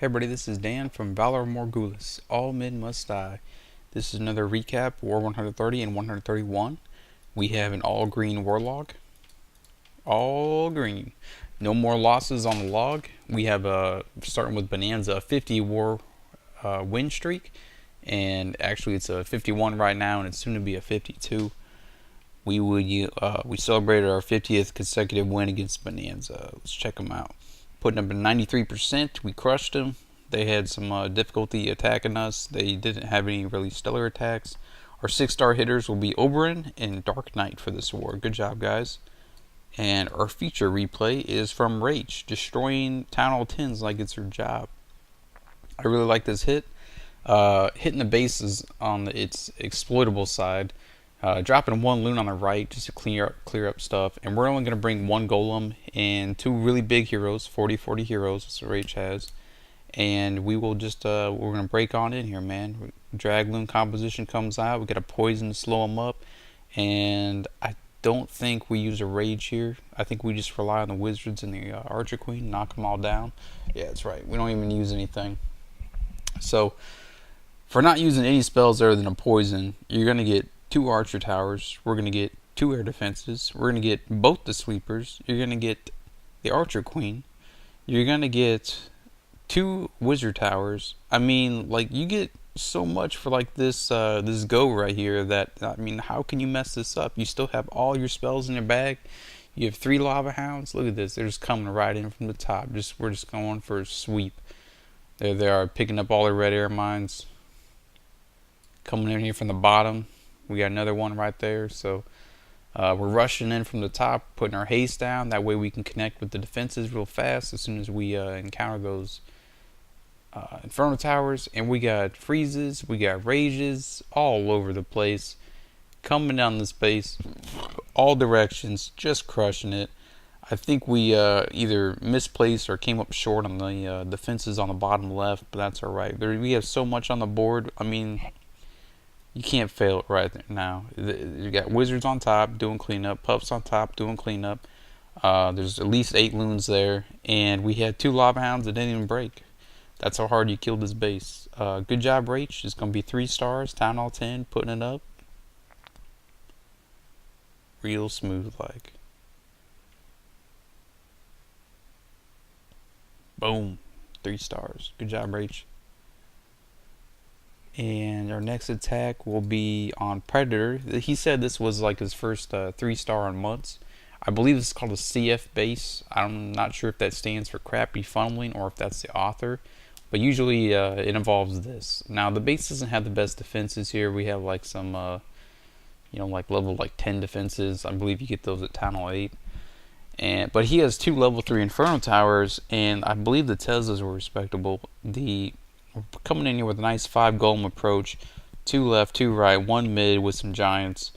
Hey everybody, this is Dan from Valar Morghulis. All men must die. This is another recap, War 130 and 131. We have an all-green warlog. All green. No more losses on the log. We have, starting with Bonanza, a 50 war win streak. And actually it's a 51 right now, and it's soon to be a 52. We celebrated our 50th consecutive win against Bonanza. Let's check them out. Putting up at 93%. We crushed them. They had some difficulty attacking us. They didn't have any really stellar attacks. Our 6-star hitters will be Oberyn and Dark Knight for this war. Good job, guys. And our feature replay is from Rage, destroying Town Hall 10s like it's her job. I really like this hit. Hitting the bases on its exploitable side. Dropping one loon on the right just to clear up stuff. And we're only going to bring one golem and 2 really big heroes, 40-40 heroes, that's what Rage has. And we will just, we're going to break on in here, man. Drag loon composition comes out. We got a poison to slow them up. And I don't think we use a rage here. I think we just rely on the wizards and the archer queen, knock them all down. Yeah, that's right. We don't even use anything. So, for not using any spells other than a poison, you're going to get 2 archer towers. We're going to get 2 air defenses. We're going to get both the sweepers. You're going to get the archer queen. You're going to get 2 wizard towers. I mean, like, you get so much for like this this go right here that, I mean, how can you mess this up? You still have all your spells in your bag. You have 3 lava hounds. Look at this. They're just coming right in from the top. We're just going for a sweep. There they are, picking up all the red air mines. Coming in here from the bottom. We got another one right there. So we're rushing in from the top, putting our haste down. That way we can connect with the defenses real fast as soon as we encounter those Inferno Towers. And we got freezes, we got rages all over the place. Coming down this base, all directions, just crushing it. I think we either misplaced or came up short on the defenses on the bottom left, but that's alright. We have so much on the board. I mean, you can't fail it right now. You got wizards on top doing cleanup, pups on top doing cleanup. There's at least 8 loons there, and we had 2 lava hounds that didn't even break. That's how hard you killed this base. Good job, Rach. It's going to be 3 stars, Town Hall 10, putting it up. Real smooth like. Boom. 3 stars. Good job, Rach. And our next attack will be on Predator. He said this was like his first 3-star in months. I believe it's called a CF base. I'm not sure if that stands for crappy funneling or if that's the author. But usually it involves this. Now the base doesn't have the best defenses here. We have like some, like level like 10 defenses. I believe you get those at Town Hall 8. But he has 2 level 3 Inferno Towers, and I believe the Teslas were respectable. We're coming in here with a nice 5 golem approach, 2 left, 2 right, 1 mid with some giants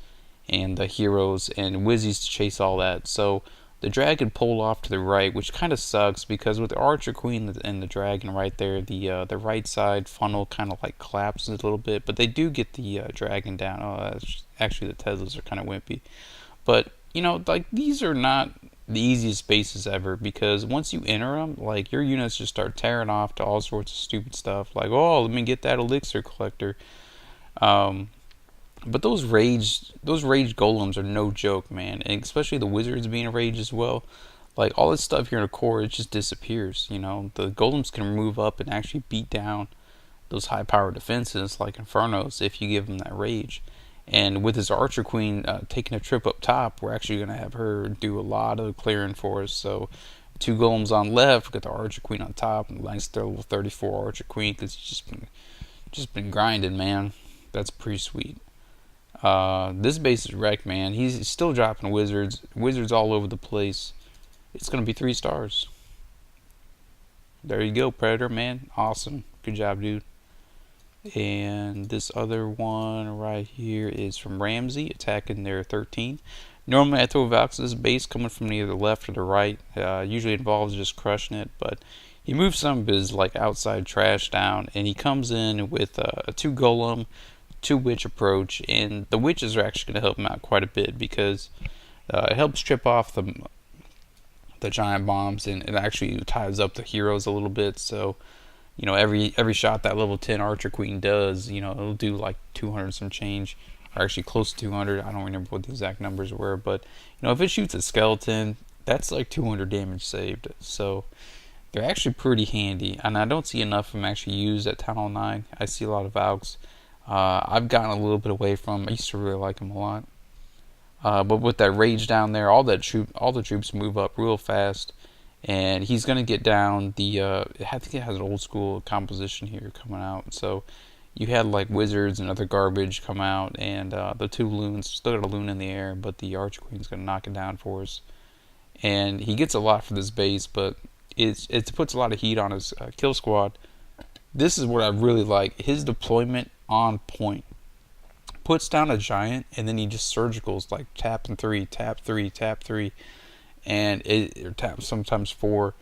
and the heroes and wizzies to chase all that. So the dragon pulled off to the right, which kind of sucks because with the archer queen and the dragon right there, the right side funnel kind of like collapses a little bit, but they do get the dragon down. Actually the Teslas are kind of wimpy, but like these are not the easiest bases ever, because once you enter them, like your units just start tearing off to all sorts of stupid stuff, like, oh, let me get that elixir collector. But those rage golems are no joke, man, and especially the wizards being a rage as well. Like all this stuff here in the core, it just disappears. The golems can move up and actually beat down those high power defenses like Infernos if you give them that rage. And with his archer queen taking a trip up top, we're actually going to have her do a lot of clearing for us. So 2 golems on left, got the archer queen on top, and nice level 34 archer queen, because he's just been grinding, man. That's pretty sweet. This base is wrecked, man. He's still dropping wizards all over the place. It's going to be 3 stars. There you go, Predator, man. Awesome. Good job, dude. And this other one right here is from Ramsey, attacking their 13. Normally I throw Valks to this base coming from either the left or the right. Usually it involves just crushing it, but he moves some of his like outside trash down, and he comes in with a 2 golem, 2 witch approach, and the witches are actually going to help him out quite a bit because it helps strip off the giant bombs, and it actually ties up the heroes a little bit. So every shot that level 10 Archer Queen does, it'll do like 200 some change, or actually close to 200. I don't remember what the exact numbers were, but if it shoots a skeleton, that's like 200 damage saved. So they're actually pretty handy, and I don't see enough of them actually used at Town Hall 9. I see a lot of Valks. I've gotten a little bit away from them. I used to really like them a lot. But with that rage down there, all the troops move up real fast, and he's gonna get down the. I think it has an old school composition here coming out. So you had like wizards and other garbage come out, and the two loons still got a loon in the air, but the Archer Queen's gonna knock it down for us. And he gets a lot for this base, but it puts a lot of heat on his kill squad. This is what I really like. His deployment on point. Puts down a giant, and then he just surgicals like tap and 3, tap 3, tap 3, and it taps sometimes 4,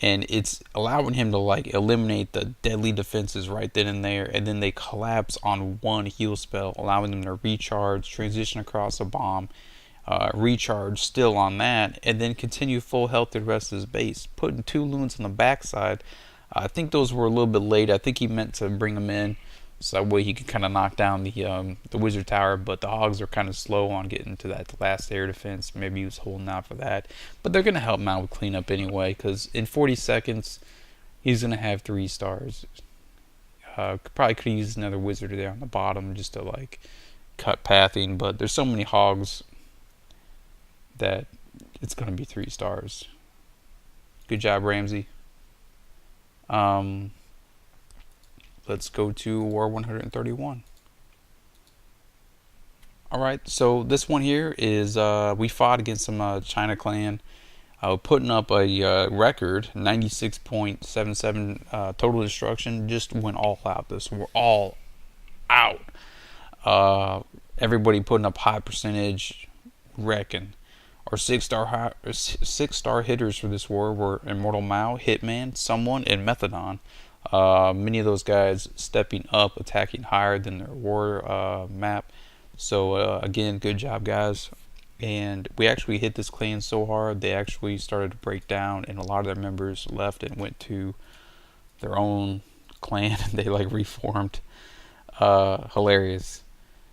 and it's allowing him to like eliminate the deadly defenses right then and there, and then they collapse on one heal spell, allowing them to recharge, transition across a bomb, recharge still on that, and then continue full health to the rest of his base. Putting 2 loons on the backside. I think those were a little bit late. I think he meant to bring them in so that way he could kind of knock down the wizard tower, but the hogs are kind of slow on getting to that last air defense. Maybe he was holding out for that, but they're going to help him out with cleanup anyway, because in 40 seconds he's going to have 3 stars. Probably could use another wizard there on the bottom just to like cut pathing, but there's so many hogs that it's going to be 3 stars. Good job, Ramsey. Let's go to War 131. Alright, so this one here is, we fought against some China clan, putting up a record, 96.77 total destruction, just went all out. This we're all out. Everybody putting up high percentage, wrecking. Our 6-star hitters for this war were Immortal Mao, Hitman, Someone, and Methodon. Many of those guys stepping up, attacking higher than their war map. So again, good job, guys. And we actually hit this clan so hard they actually started to break down, and a lot of their members left and went to their own clan. They like reformed. Hilarious.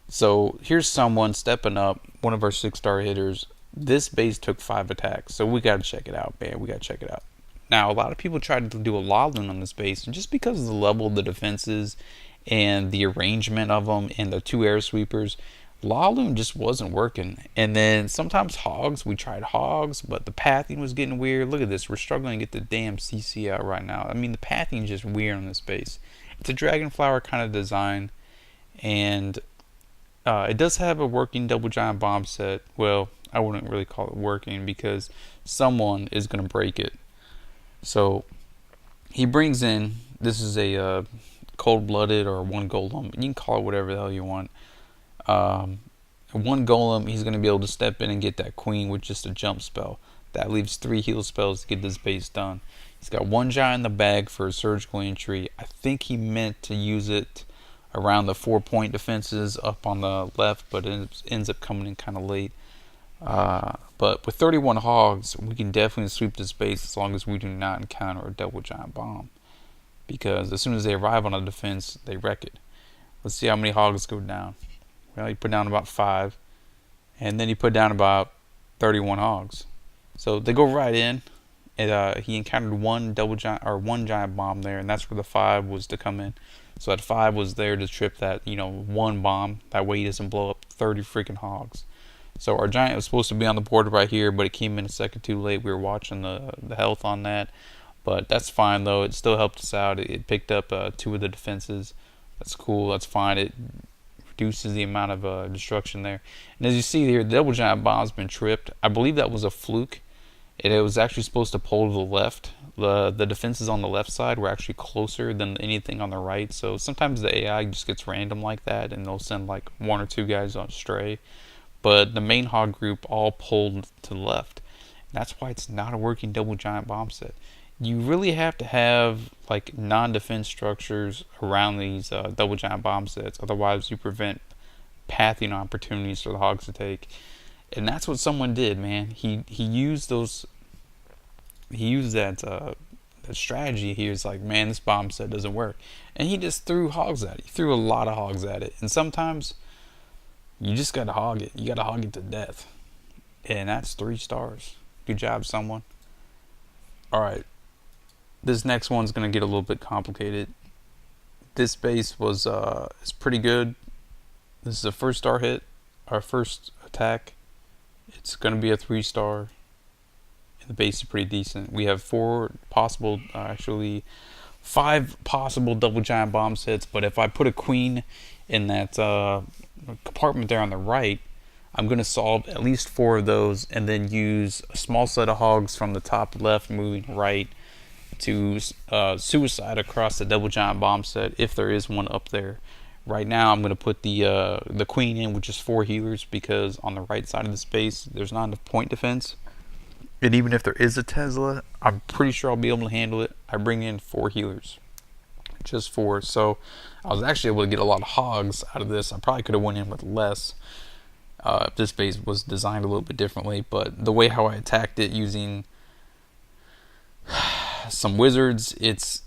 So here's Someone stepping up, one of our 6-star hitters. This base took 5 attacks, so we gotta check it out, man. We gotta check it out. Now, a lot of people tried to do a Laloon on this base, and just because of the level of the defenses and the arrangement of them and the 2 air sweepers, Laloon just wasn't working. And then sometimes hogs, we tried hogs, but the pathing was getting weird. Look at this, we're struggling to get the damn CC out right now. I mean, the pathing is just weird on this base. It's a Dragonflower kind of design, and it does have a working double giant bomb set. Well, I wouldn't really call it working because someone is going to break it. So he brings in, this is a cold-blooded or 1 golem. You can call it whatever the hell you want. 1 golem, he's going to be able to step in and get that queen with just a jump spell. That leaves 3 heal spells to get this base done. He's got 1 giant in the bag for a surgical entry. I think he meant to use it around the 4-point defenses up on the left, but it ends up coming in kind of late. But with 31 hogs, we can definitely sweep this base as long as we do not encounter a double giant bomb. Because as soon as they arrive on a defense, they wreck it. Let's see how many hogs go down. Well, he put down about 5, and then he put down about 31 hogs. So they go right in, and he encountered 1 giant bomb there, and that's where the 5 was to come in. So that 5 was there to trip that 1 bomb. That way he doesn't blow up 30 freaking hogs. So our giant was supposed to be on the board right here, but it came in a second too late. We were watching the health on that, but that's fine though. It still helped us out. It picked up 2 of the defenses. That's cool. That's fine. It reduces the amount of destruction there. And as you see here, the double giant bomb's been tripped. I believe that was a fluke. It was actually supposed to pull to the left. The defenses on the left side were actually closer than anything on the right. So sometimes the AI just gets random like that, and they'll send like 1 or 2 guys on stray. But the main hog group all pulled to the left. And that's why it's not a working double giant bomb set. You really have to have like non-defense structures around these double giant bomb sets. Otherwise, you prevent pathing opportunities for the hogs to take. And that's what Someone did, man. He used those. He used that the strategy here is like, man, this bomb set doesn't work, and he just threw hogs at it. He threw a lot of hogs at it, and sometimes you just gotta hog it. You gotta hog it to death, and that's 3 stars. Good job, someone. All right, this next one's gonna get a little bit complicated. This base was is pretty good. This is a 1st star hit, our first attack. It's gonna be a 3 star. The base is pretty decent. We have 4 possible, actually 5 possible double giant bomb sets. But if I put a queen in that compartment there on the right, I'm going to solve at least 4 of those, and then use a small set of hogs from the top left moving right to suicide across the double giant bomb set if there is one up there. Right now I'm going to put the queen in with just 4 healers, because on the right side of the space there's not enough point defense. And even if there is a Tesla, I'm pretty sure I'll be able to handle it. I bring in 4 healers. Just 4. So I was actually able to get a lot of hogs out of this. I probably could have went in with less if this base was designed a little bit differently. But the way how I attacked it using some wizards, it's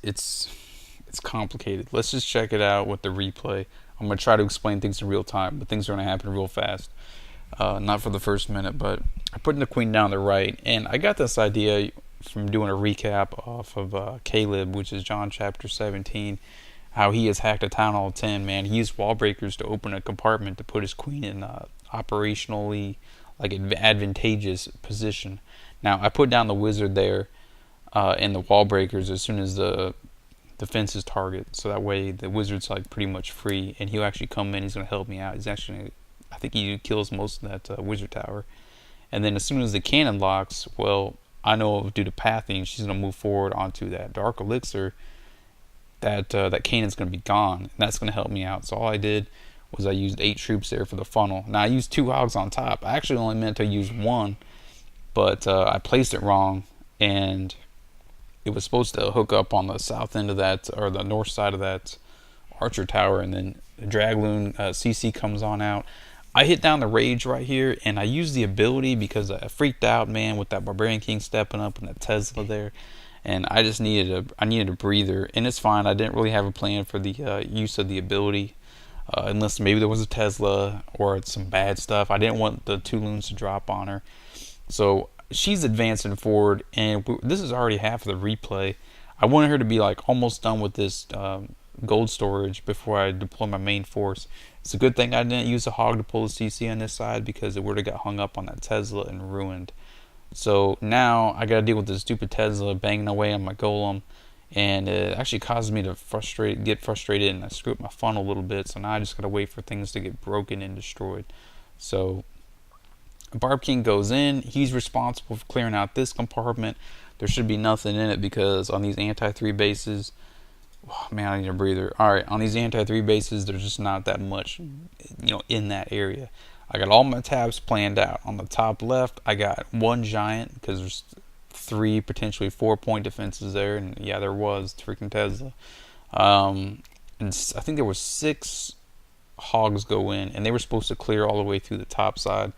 complicated. Let's just check it out with the replay. I'm going to try to explain things in real time, but things are going to happen real fast. Not for the first minute, but I put the queen down the right, and I got this idea from doing a recap off of Caleb, which is John chapter 17, how he has hacked a town hall 10. Man, he used wall breakers to open a compartment to put his queen in operationally like advantageous position. Now I put down the wizard there and the wall breakers as soon as the defense is target, so that way the wizard's like pretty much free, and he'll actually come in. He's going to help me out. He's actually, I think he kills most of that wizard tower. And then as soon as the cannon locks, well, I know due to pathing, she's going to move forward onto that dark elixir. That cannon's going to be gone, and that's going to help me out. So all I did was I used 8 troops there for the funnel. Now I used 2 hogs on top. I actually only meant to use 1, but I placed it wrong, and it was supposed to hook up on the south end of that, or the north side of that archer tower, and then the Dragloon CC comes on out. I hit down the rage right here, and I used the ability because I freaked out, man, with that Barbarian King stepping up and that Tesla there, and I just needed a breather, and it's fine. I didn't really have a plan for the use of the ability, unless maybe there was a Tesla or some bad stuff. I didn't want the 2 loons to drop on her, so she's advancing forward, and this is already half of the replay. I wanted her to be like almost done with this gold storage before I deploy my main force. It's a good thing I didn't use a hog to pull the CC on this side, because it would have got hung up on that Tesla and ruined. So now I gotta deal with this stupid Tesla banging away on my golem, and it actually causes me to get frustrated, and I screw up my funnel a little bit. So now I just gotta wait for things to get broken and destroyed. So Barb King goes in. He's responsible for clearing out this compartment. There should be nothing in it, because on these anti-3 bases, oh, man, I need a breather. Alright, on these anti-3 bases, there's just not that much, in that area. I got all my tabs planned out. On the top left, I got 1 giant, because there's 3, potentially 4 point defenses there, and yeah, there was freaking Tesla. And I think there was 6 hogs go in, and they were supposed to clear all the way through the top side.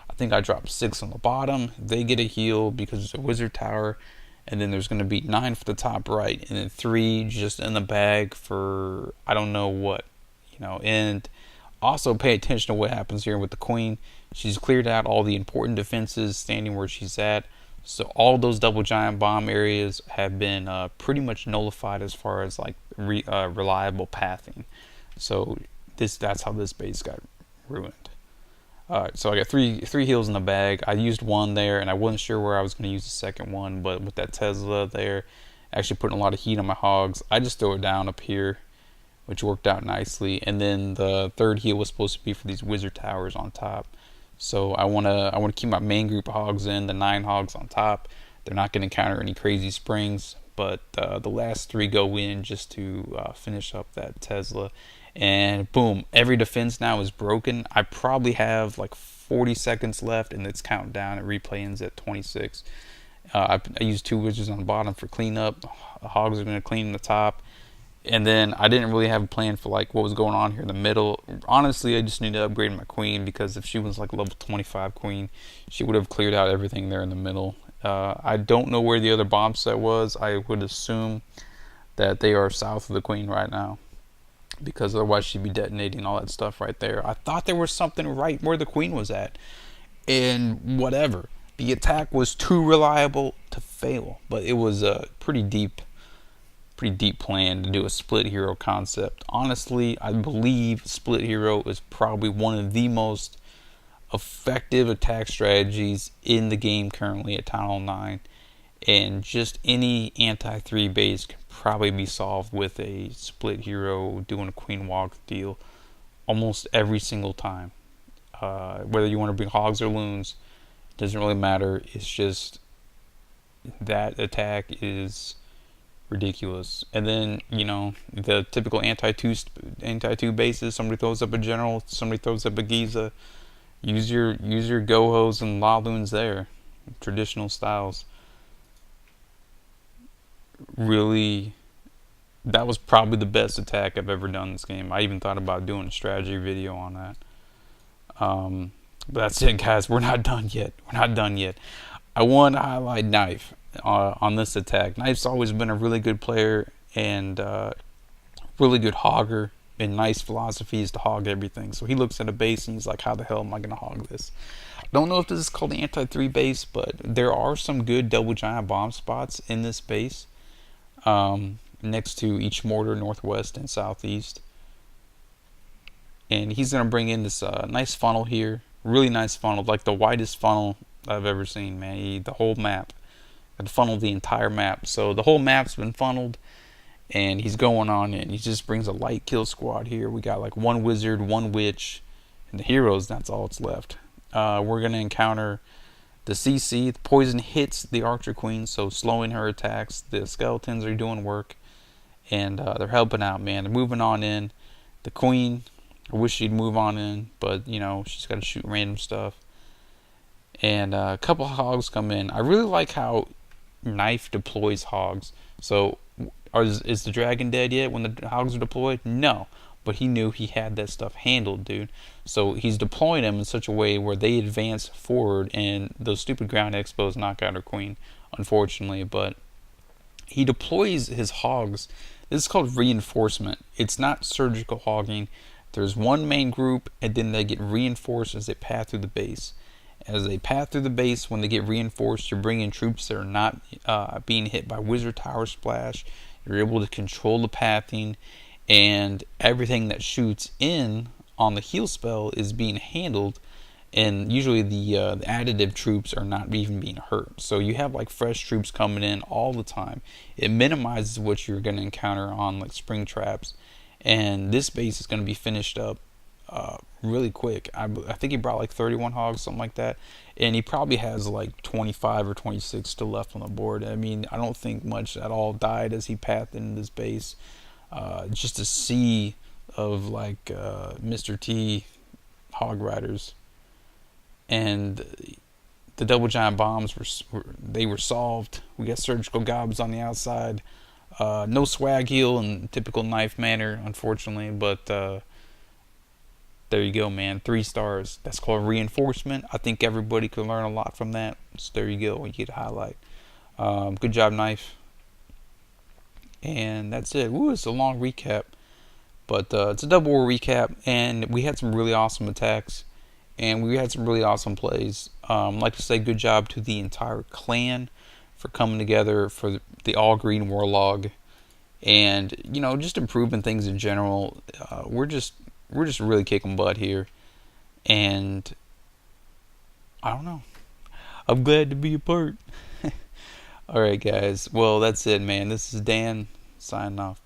I think I dropped 6 on the bottom. They get a heal because there's a wizard tower, and then there's going to be 9 for the top right, and then 3 just in the bag for I don't know what, and also pay attention to what happens here with the queen. She's cleared out all the important defenses standing where she's at, so all those double giant bomb areas have been pretty much nullified as far as like reliable pathing. So that's how this base got ruined. Alright, so I got three heals in the bag. I used 1 there, and I wasn't sure where I was going to use the second one, but with that Tesla there, actually putting a lot of heat on my hogs, I just throw it down up here, which worked out nicely. And then the third heal was supposed to be for these wizard towers on top. So I want to keep my main group of hogs in, the 9 hogs on top. They're not going to encounter any crazy springs, but the last 3 go in just to finish up that Tesla. And boom, every defense now is broken. I probably have like 40 seconds left, and it's counting down. It replay ends at 26. I used 2 wizards on the bottom for cleanup. The hogs are going to clean the top. And then I didn't really have a plan for like what was going on here in the middle. Honestly, I just need to upgrade my queen, because if she was like level 25 queen, she would have cleared out everything there in the middle. I don't know where the other bomb set was. I would assume that they are south of the queen right now, because otherwise she'd be detonating all that stuff right there. I thought there was something right where the queen was at, and whatever. The attack was too reliable to fail, but it was a pretty deep plan to do a split hero concept. Honestly, I believe split hero is probably one of the most effective attack strategies in the game currently at Town Hall 9, and just any anti-3 base can probably be solved with a split hero doing a queen walk deal almost every single time. Whether you want to bring hogs or loons, doesn't really matter. It's just that attack is ridiculous. And then, you know, the typical anti-2 bases. Somebody throws up a general, somebody throws up a Giza. Use your Gohos and La Loons there. Traditional styles. Really, that was probably the best attack I've ever done in this game. I even thought about doing a strategy video on that. But that's it, guys. We're not done yet. I want to highlight Knife on this attack. Knife's always been a really good player and really good hogger. And nice philosophy is to hog everything. So he looks at a base and he's like, how the hell am I going to hog this? I don't know if this is called the anti-3 base, but there are some good double giant bomb spots in this base. Next to each mortar, northwest and southeast. And he's going to bring in this nice funnel here. Really nice funnel, like the widest funnel I've ever seen, man. The whole map. I'd funnel the entire map. So the whole map's been funneled, and he's going on it. He just brings a light kill squad here. We got like one wizard, one witch, and the heroes, that's all that's left. We're going to encounter the CC. The poison hits the archer queen, so slowing her attacks. The skeletons are doing work, and they're helping out, man. They're moving on in. The queen, I wish she'd move on in, but you know, she's got to shoot random stuff. And a couple hogs come in. I really like how Knife deploys hogs. So is the dragon dead yet when the hogs are deployed? No, but he knew he had that stuff handled, dude. So he's deploying them in such a way where they advance forward, and those stupid ground expos knock out our queen, unfortunately. But he deploys his hogs. This is called reinforcement. It's not surgical hogging. There's one main group, and then they get reinforced as they path through the base. As they path through the base, when they get reinforced, you're bringing troops that are not being hit by Wizard Tower Splash. You're able to control the pathing, and everything that shoots in on the heal spell is being handled, and usually the additive troops are not even being hurt. So you have like fresh troops coming in all the time. It minimizes what you're going to encounter on like spring traps, and this base is going to be finished up really quick. I think he brought like 31 hogs, something like that, and he probably has like 25 or 26 still left on the board. I mean, I don't think much at all died as he pathed into this base. Just a sea of like Mr. T hog riders, and the double giant bombs were solved. We got surgical gobs on the outside. No swag heal in typical Knife manner, unfortunately, but there you go, man. 3 stars. That's called reinforcement. I think everybody could learn a lot from that. So there you go. You get a highlight. Good job, Knife. And that's it. Ooh, it's a long recap, but it's a double war recap, and we had some really awesome attacks, and we had some really awesome plays. I'd like to say good job to the entire clan for coming together for the all green warlog, and you know, just improving things in general. We're just really kicking butt here, and I don't know. I'm glad to be a part. Alright guys, well that's it, man. This is Dan signing off.